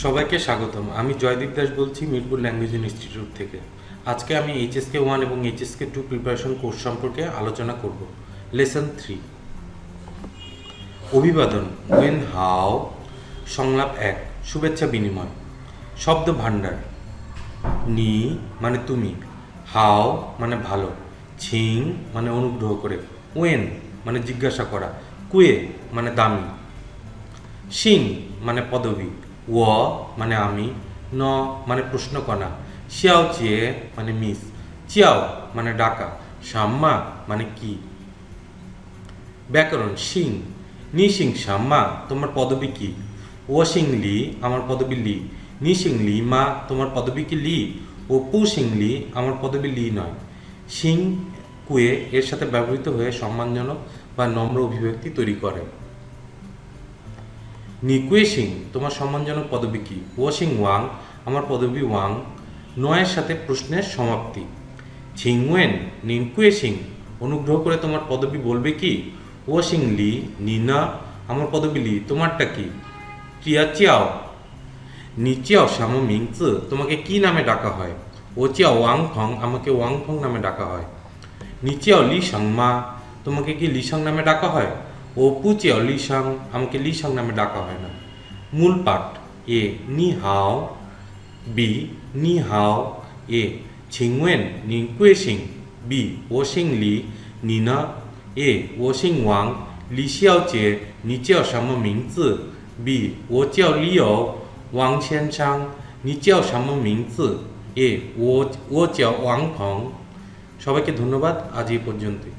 সবাইকে স্বাগতম। আমি জয়দীপ দাস বলছি মিরপুর ল্যাঙ্গুয়েজ ইনস্টিটিউট থেকে। আজকে আমি এইচএসকে 1 এবং এইচএসকে 2 প্রিপারেশন কোর্স সম্পর্কে আলোচনা করব। লেসন 3, অভিবাদন ওয়েন হাও। সংলাপ 1, শুভেচ্ছা বিনিময়। শব্দ ভাণ্ডার: নি মানে তুমি, হাও মানে ভালো, ছিং মানে অনুগ্রহ করে, ওয়েন মানে জিজ্ঞাসা করা, কুয়ে মানে দামি, শিং মানে পদবী, ও মানে আমি, ন মানে প্রশ্নকণা, শিয়াও চিয়ে মানে মিস, চিয়াও মানে ডাকা, সাম্মা মানে কি। ব্যাকরণ: শিং, নি শিং সাম্মা তোমার পদবী কি, ও শিং লি আমার পদবী লি, নি শিং লি মা তোমার পদবী কি লি, ও পু শিং লি আমার পদবী লি নয়। শিং কুয়ে এর সাথে ব্যবহৃত হয়ে সম্মানজনক বা নম্র অভিব্যক্তি তৈরি করে। নিকুয়ে সিং তোমার সম্মানজনক পদবী কি, ও সিং ওয়াং আমার পদবী ওয়াং, নয়ের সাথে প্রশ্নের সমাপ্তি। ছিংওয়েন নিনকুয়ে সিং অনুগ্রহ করে তোমার পদবী বলবে কি, ও সিং লি নিনা আমার পদবী লি তোমারটা কি। টিয়া চিয়াও নি চিয়াও শ্যামো মিংজি তোমাকে কি নামে ডাকা হয়, ও চিয়াও ওয়াং ফং আমাকে ওয়াং ফং নামে ডাকা হয়। নি চিয়াও লি সাং মা তোমাকে কি লিসাং নামে ডাকা হয়, ও পু চিয়াও লিসাং আমাকে লিসাং নামে ডাকা হয় না। মূল পাঠ: এ নি হাও, বি নি হাও, এ ছিংওয়েন নিন কুয়ে Singh, B O Singh Li Nina, A O Singh Wang Li xiao jie你叫什么名字， B 我叫 Leo 王先生你叫什么名字， A 我叫王鹏। সবাইকে ধন্যবাদ। আজ এই পর্যন্তই।